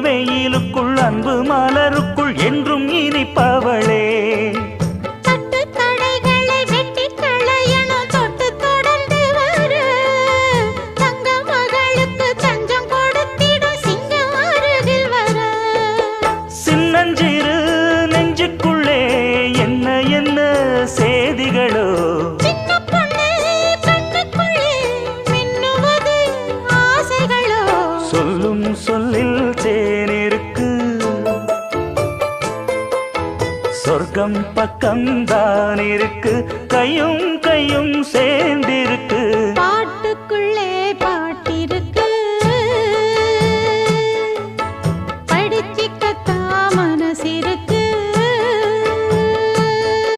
வெயிலுக்குள் அன்பு மலருக்குள் என்றும் இனிப்பவளே. சின்னஞ்சிறு நெஞ்சுக்குள்ளே என்ன என்ன சேதிகளோ, சொல்லும் சொல்லில் தேனிருக்கு, சொர்க்கம் பக்கம்தான் இருக்கு, கையும் கையும் சேர்ந்திருக்கு.